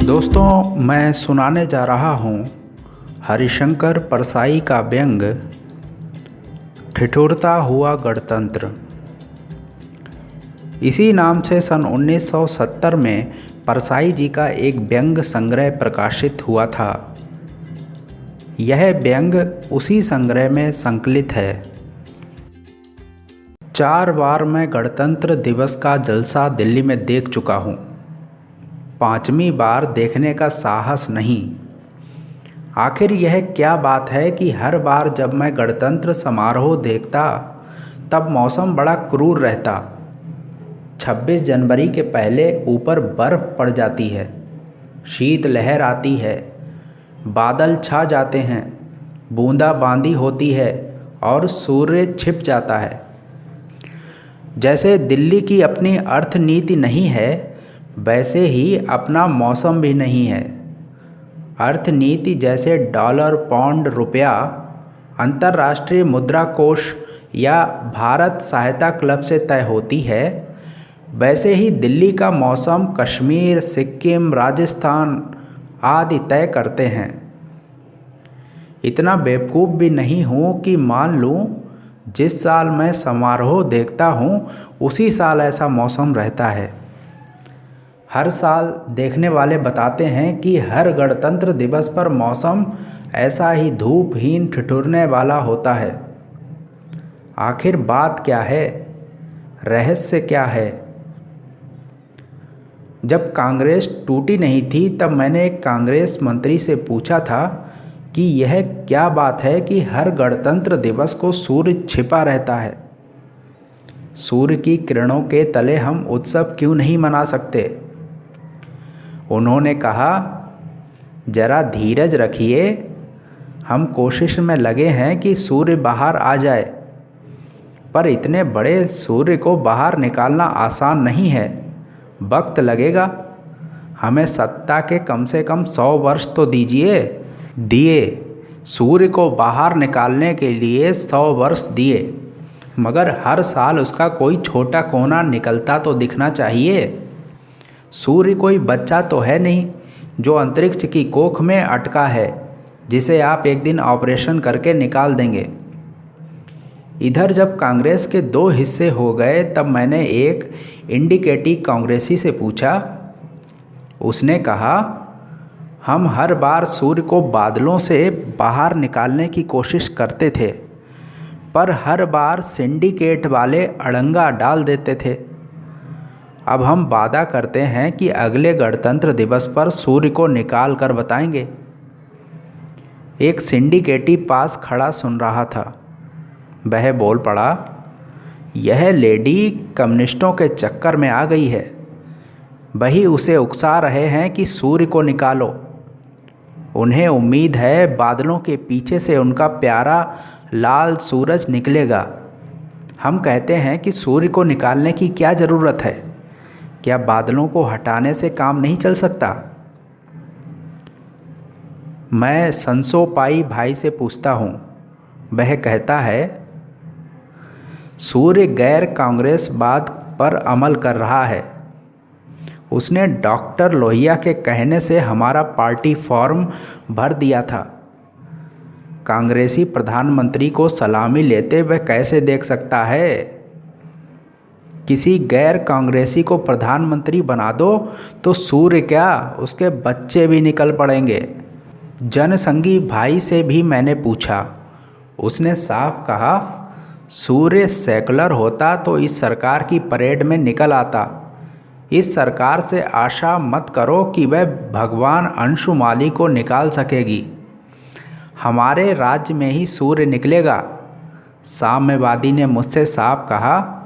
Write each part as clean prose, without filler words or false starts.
दोस्तों, मैं सुनाने जा रहा हूँ हरिशंकर परसाई का व्यंग ठिठुरता हुआ गणतंत्र। इसी नाम से सन 1970 में परसाई जी का एक व्यंग संग्रह प्रकाशित हुआ था। यह व्यंग उसी संग्रह में संकलित है। 4 बार मैं गणतंत्र दिवस का जलसा दिल्ली में देख चुका हूँ। 5वीं बार देखने का साहस नहीं। आखिर यह क्या बात है कि हर बार जब मैं गणतंत्र समारोह देखता तब मौसम बड़ा क्रूर रहता। 26 जनवरी के पहले ऊपर बर्फ़ पड़ जाती है, शीत लहर आती है, बादल छा जाते हैं, बूंदाबांदी होती है और सूर्य छिप जाता है। जैसे दिल्ली की अपनी अर्थनीति नहीं है, वैसे ही अपना मौसम भी नहीं है। अर्थनीति जैसे डॉलर, पाउंड, रुपया, अंतर्राष्ट्रीय मुद्रा कोष या भारत सहायता क्लब से तय होती है, वैसे ही दिल्ली का मौसम कश्मीर, सिक्किम, राजस्थान आदि तय करते हैं। इतना बेवकूफ़ भी नहीं हूँ कि मान लूँ जिस साल मैं समारोह देखता हूँ उसी साल ऐसा मौसम रहता है। हर साल देखने वाले बताते हैं कि हर गणतंत्र दिवस पर मौसम ऐसा ही धूपहीन ठिठुरने वाला होता है। आखिर बात क्या है? रहस्य क्या है? जब कांग्रेस टूटी नहीं थी तब मैंने एक कांग्रेस मंत्री से पूछा था कि यह क्या बात है कि हर गणतंत्र दिवस को सूर्य छिपा रहता है। सूर्य की किरणों के तले हम उत्सव क्यों नहीं मना सकते? उन्होंने कहा, जरा धीरज रखिए, हम कोशिश में लगे हैं कि सूर्य बाहर आ जाए, पर इतने बड़े सूर्य को बाहर निकालना आसान नहीं है, वक्त लगेगा। हमें सत्ता के कम से कम 100 वर्ष तो दिए। सूर्य को बाहर निकालने के लिए 100 वर्ष दिए, मगर हर साल उसका कोई छोटा कोना निकलता तो दिखना चाहिए। सूर्य कोई बच्चा तो है नहीं जो अंतरिक्ष की कोख में अटका है, जिसे आप एक दिन ऑपरेशन करके निकाल देंगे। इधर जब कांग्रेस के 2 हिस्से हो गए तब मैंने एक इंडिकेटिव कांग्रेसी से पूछा। उसने कहा, हम हर बार सूर्य को बादलों से बाहर निकालने की कोशिश करते थे, पर हर बार सिंडिकेट वाले अड़ंगा डाल देते थे। अब हम वादा करते हैं कि अगले गणतंत्र दिवस पर सूर्य को निकाल कर बताएंगे। एक सिंडिकेटिव पास खड़ा सुन रहा था। वह बोल पड़ा, यह लेडी कम्युनिस्टों के चक्कर में आ गई है। वही उसे उकसा रहे हैं कि सूर्य को निकालो। उन्हें उम्मीद है बादलों के पीछे से उनका प्यारा लाल सूरज निकलेगा। हम कहते हैं कि सूर्य को निकालने की क्या ज़रूरत है? क्या बादलों को हटाने से काम नहीं चल सकता? मैं संसोपाई भाई से पूछता हूँ। वह कहता है, सूर्य गैर कांग्रेसवाद पर अमल कर रहा है। उसने डॉक्टर लोहिया के कहने से हमारा पार्टी फॉर्म भर दिया था। कांग्रेसी प्रधानमंत्री को सलामी लेते वह कैसे देख सकता है? किसी गैर कांग्रेसी को प्रधानमंत्री बना दो तो सूर्य क्या, उसके बच्चे भी निकल पड़ेंगे। जनसंघी भाई से भी मैंने पूछा। उसने साफ कहा, सूर्य सेकुलर होता तो इस सरकार की परेड में निकल आता। इस सरकार से आशा मत करो कि वह भगवान अंशुमाली को निकाल सकेगी। हमारे राज्य में ही सूर्य निकलेगा। साम्यवादी ने मुझसे साफ कहा,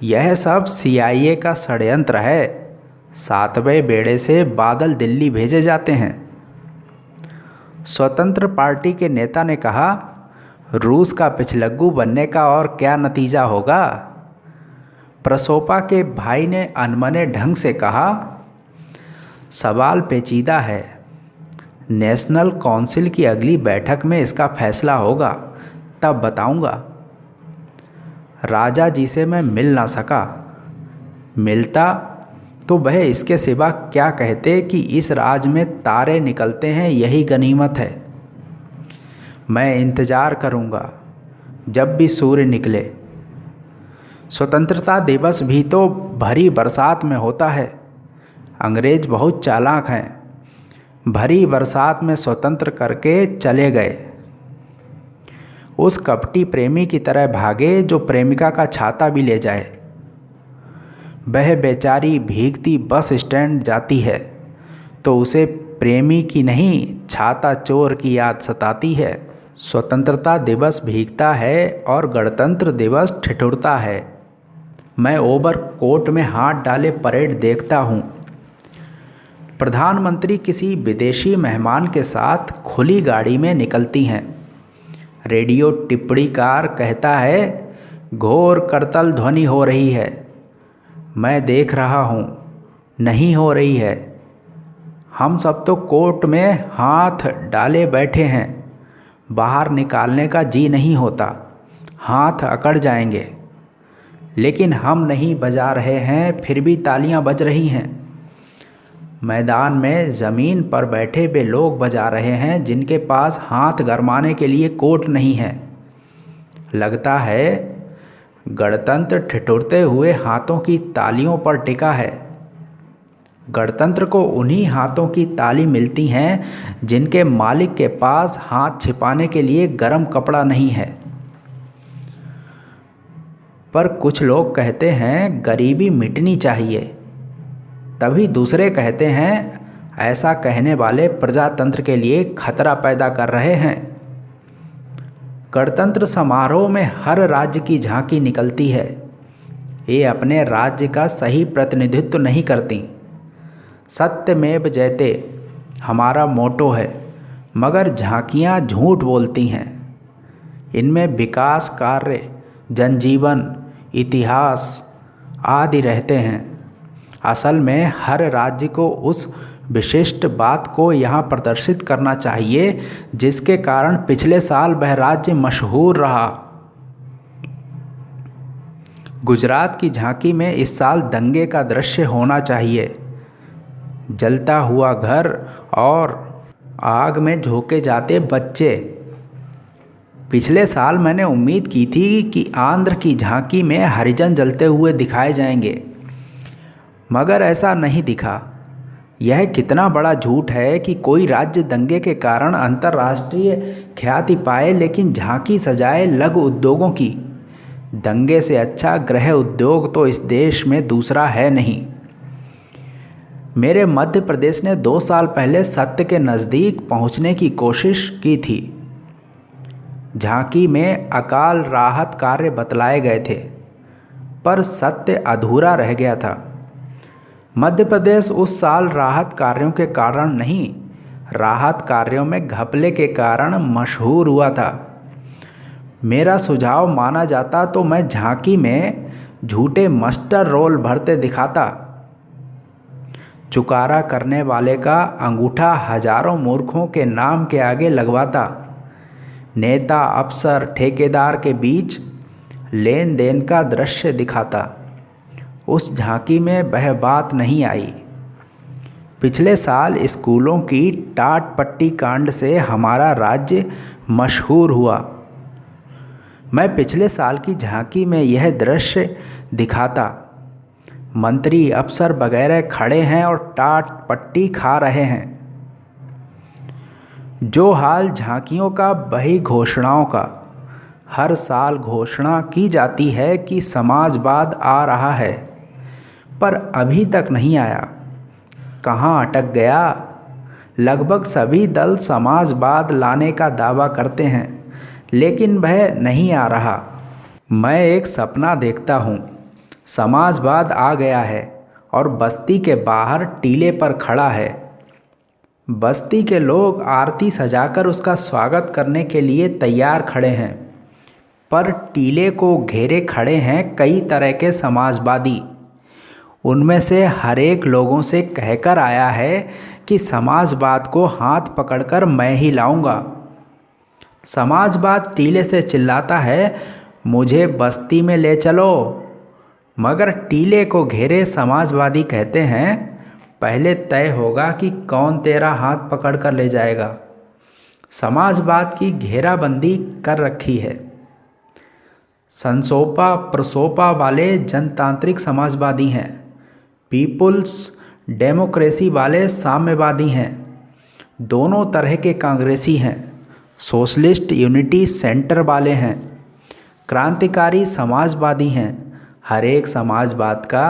यह सब CIA का षड्यंत्र है। 7वें बेड़े से बादल दिल्ली भेजे जाते हैं। स्वतंत्र पार्टी के नेता ने कहा, रूस का पिछलग्गू बनने का और क्या नतीजा होगा? प्रसोपा के भाई ने अनमने ढंग से कहा, सवाल पेचीदा है। नेशनल काउंसिल की अगली बैठक में इसका फैसला होगा, तब बताऊंगा। राजा जी से मैं मिल ना सका। मिलता तो वह इसके सिवा क्या कहते कि इस राज में तारे निकलते हैं, यही गनीमत है। मैं इंतज़ार करूँगा जब भी सूर्य निकले। स्वतंत्रता दिवस भी तो भरी बरसात में होता है। अंग्रेज बहुत चालाक हैं। भरी बरसात में स्वतंत्र करके चले गए। उस कपटी प्रेमी की तरह भागे जो प्रेमिका का छाता भी ले जाए। वह बेचारी भीगती बस स्टैंड जाती है तो उसे प्रेमी की नहीं, छाता चोर की याद सताती है। स्वतंत्रता दिवस भीगता है और गणतंत्र दिवस ठिठुरता है। मैं ओवर कोट में हाथ डाले परेड देखता हूँ। प्रधानमंत्री किसी विदेशी मेहमान के साथ खुली गाड़ी में निकलती हैं। रेडियो टिप्पणीकार कहता है, घोर करतल ध्वनि हो रही है। मैं देख रहा हूँ, नहीं हो रही है। हम सब तो कोर्ट में हाथ डाले बैठे हैं। बाहर निकालने का जी नहीं होता, हाथ अकड़ जाएंगे। लेकिन हम नहीं बजा रहे हैं, फिर भी तालियां बज रही हैं। मैदान में ज़मीन पर बैठे वे लोग बजा रहे हैं जिनके पास हाथ गरमाने के लिए कोट नहीं है। लगता है गणतंत्र ठिठुरते हुए हाथों की तालियों पर टिका है। गणतंत्र को उन्हीं हाथों की ताली मिलती हैं जिनके मालिक के पास हाथ छिपाने के लिए गर्म कपड़ा नहीं है। पर कुछ लोग कहते हैं गरीबी मिटनी चाहिए। तभी दूसरे कहते हैं ऐसा कहने वाले प्रजातंत्र के लिए खतरा पैदा कर रहे हैं। गणतंत्र समारोह में हर राज्य की झांकी निकलती है। ये अपने राज्य का सही प्रतिनिधित्व नहीं करती। सत्यमेव जयते हमारा मोटो है, मगर झांकियाँ झूठ बोलती हैं। इनमें विकास कार्य, जनजीवन, इतिहास आदि रहते हैं। असल में हर राज्य को उस विशिष्ट बात को यहाँ प्रदर्शित करना चाहिए जिसके कारण पिछले साल वह राज्य मशहूर रहा। गुजरात की झांकी में इस साल दंगे का दृश्य होना चाहिए। जलता हुआ घर और आग में झोंके जाते बच्चे। पिछले साल मैंने उम्मीद की थी कि आंध्र की झांकी में हरिजन जलते हुए दिखाए जाएंगे, मगर ऐसा नहीं दिखा। यह कितना बड़ा झूठ है कि कोई राज्य दंगे के कारण अंतर्राष्ट्रीय ख्याति पाए लेकिन झांकी सजाए लघु उद्योगों की। दंगे से अच्छा गृह उद्योग तो इस देश में दूसरा है नहीं। मेरे मध्य प्रदेश ने 2 साल पहले सत्य के नज़दीक पहुंचने की कोशिश की थी। झांकी में अकाल राहत कार्य बतलाए गए थे, पर सत्य अधूरा रह गया था। मध्य प्रदेश उस साल राहत कार्यों के कारण नहीं, राहत कार्यों में घपले के कारण मशहूर हुआ था। मेरा सुझाव माना जाता तो मैं झांकी में झूठे मास्टर रोल भरते दिखाता। चुकारा करने वाले का अंगूठा हजारों मूर्खों के नाम के आगे लगवाता। नेता, अफसर, ठेकेदार के बीच लेन देन का दृश्य दिखाता। उस झांकी में वह बात नहीं आई। पिछले साल स्कूलों की टाट पट्टी कांड से हमारा राज्य मशहूर हुआ। मैं पिछले साल की झांकी में यह दृश्य दिखाता। मंत्री, अफसर वगैरह खड़े हैं और टाट पट्टी खा रहे हैं। जो हाल झांकियों का वही घोषणाओं का। हर साल घोषणा की जाती है कि समाजवाद आ रहा है, पर अभी तक नहीं आया। कहाँ अटक गया? लगभग सभी दल समाजवाद लाने का दावा करते हैं, लेकिन वह नहीं आ रहा। मैं एक सपना देखता हूँ, समाजवाद आ गया है और बस्ती के बाहर टीले पर खड़ा है। बस्ती के लोग आरती सजाकर उसका स्वागत करने के लिए तैयार खड़े हैं, पर टीले को घेरे खड़े हैं कई तरह के समाजवादी। उनमें से हर एक लोगों से कहकर आया है कि समाजवाद को हाथ पकड़कर मैं ही लाऊंगा। समाजवाद टीले से चिल्लाता है, मुझे बस्ती में ले चलो। मगर टीले को घेरे समाजवादी कहते हैं, पहले तय होगा कि कौन तेरा हाथ पकड़ कर ले जाएगा। समाजवाद की घेराबंदी कर रखी है। संसोपा प्रसोपा वाले जनतांत्रिक समाजवादी हैं, पीपुल्स डेमोक्रेसी वाले साम्यवादी हैं, दोनों तरह के कांग्रेसी हैं, सोशलिस्ट यूनिटी सेंटर वाले हैं, क्रांतिकारी समाजवादी हैं। हर एक समाजवाद का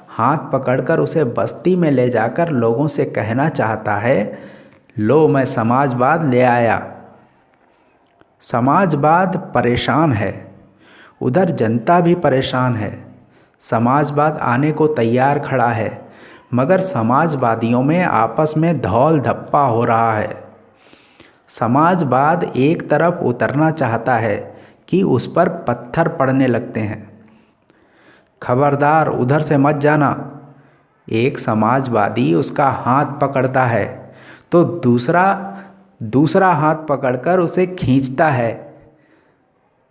हाथ पकड़कर उसे बस्ती में ले जाकर लोगों से कहना चाहता है, लो मैं समाजवाद ले आया। समाजवाद परेशान है, उधर जनता भी परेशान है। समाजवाद आने को तैयार खड़ा है, मगर समाजवादियों में आपस में धौल धप्पा हो रहा है। समाजवाद एक तरफ उतरना चाहता है कि उस पर पत्थर पड़ने लगते हैं। खबरदार उधर से मत जाना। एक समाजवादी उसका हाथ पकड़ता है तो दूसरा हाथ पकड़कर उसे खींचता है।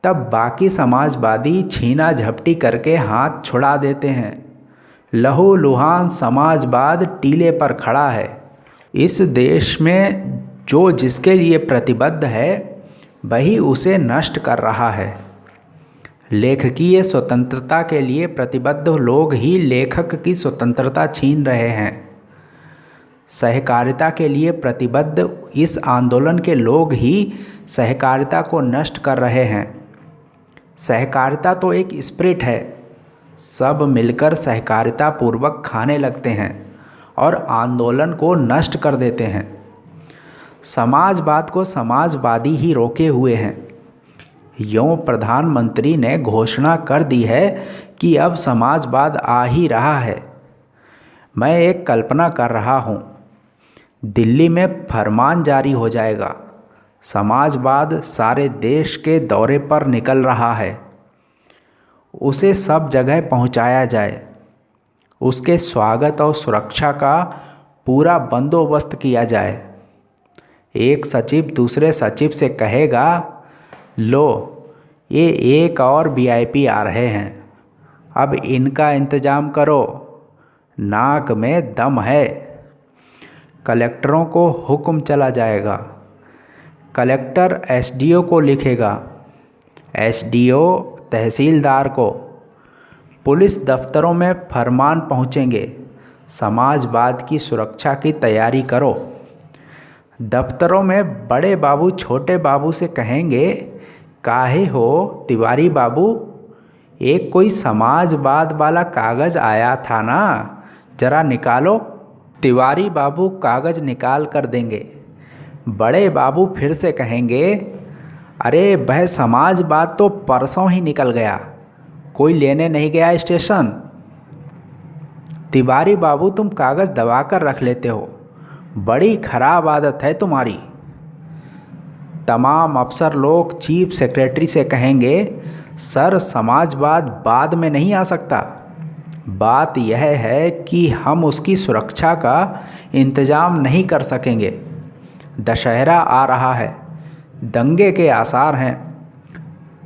तब बाकी समाजवादी छीना झपटी करके हाथ छुड़ा देते हैं। लहू लुहान समाजवाद टीले पर खड़ा है। इस देश में जो जिसके लिए प्रतिबद्ध है वही उसे नष्ट कर रहा है। लेखकीय स्वतंत्रता के लिए प्रतिबद्ध लोग ही लेखक की स्वतंत्रता छीन रहे हैं। सहकारिता के लिए प्रतिबद्ध इस आंदोलन के लोग ही सहकारिता को नष्ट कर रहे हैं। सहकारिता तो एक स्पिरिट है, सब मिलकर सहकारिता पूर्वक खाने लगते हैं और आंदोलन को नष्ट कर देते हैं। समाजवाद को समाजवादी ही रोके हुए हैं। यूँ प्रधानमंत्री ने घोषणा कर दी है कि अब समाजवाद आ ही रहा है। मैं एक कल्पना कर रहा हूँ, दिल्ली में फरमान जारी हो जाएगा, समाजवाद सारे देश के दौरे पर निकल रहा है, उसे सब जगह पहुंचाया जाए, उसके स्वागत और सुरक्षा का पूरा बंदोबस्त किया जाए। एक सचिव दूसरे सचिव से कहेगा, लो ये एक और वीआईपी आ रहे हैं, अब इनका इंतज़ाम करो, नाक में दम है। कलेक्टरों को हुक्म चला जाएगा, कलेक्टर एसडीओ को लिखेगा, एसडीओ तहसीलदार को, पुलिस दफ्तरों में फरमान पहुँचेंगे, समाजवाद की सुरक्षा की तैयारी करो। दफ्तरों में बड़े बाबू छोटे बाबू से कहेंगे, काहे हो तिवारी बाबू, एक कोई समाजवाद वाला कागज़ आया था ना, जरा निकालो। तिवारी बाबू कागज़ निकाल कर देंगे। बड़े बाबू फिर से कहेंगे, अरे वह समाजवाद तो परसों ही निकल गया, कोई लेने नहीं गया स्टेशन। तिवारी बाबू तुम कागज़ दबा कर रख लेते हो, बड़ी खराब आदत है तुम्हारी। तमाम अफसर लोग चीफ सेक्रेटरी से कहेंगे, सर समाजवाद बाद में नहीं आ सकता, बात यह है कि हम उसकी सुरक्षा का इंतज़ाम नहीं कर सकेंगे। दशहरा आ रहा है, दंगे के आसार हैं,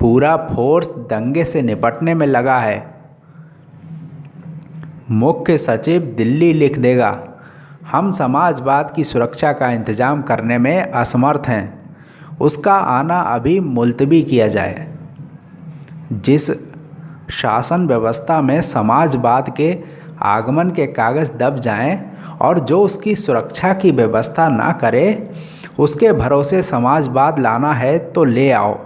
पूरा फोर्स दंगे से निपटने में लगा है। मुख्य सचिव दिल्ली लिख देगा, हम समाजवाद की सुरक्षा का इंतज़ाम करने में असमर्थ हैं, उसका आना अभी मुलतवी किया जाए। जिस शासन व्यवस्था में समाजवाद के आगमन के कागज़ दब जाएं और जो उसकी सुरक्षा की व्यवस्था ना करे, उसके भरोसे समाजवाद लाना है तो ले आओ,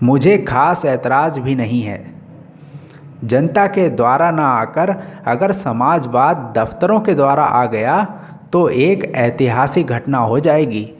मुझे खास ऐतराज़ भी नहीं है। जनता के द्वारा ना आकर अगर समाजवाद दफ्तरों के द्वारा आ गया तो एक ऐतिहासिक घटना हो जाएगी।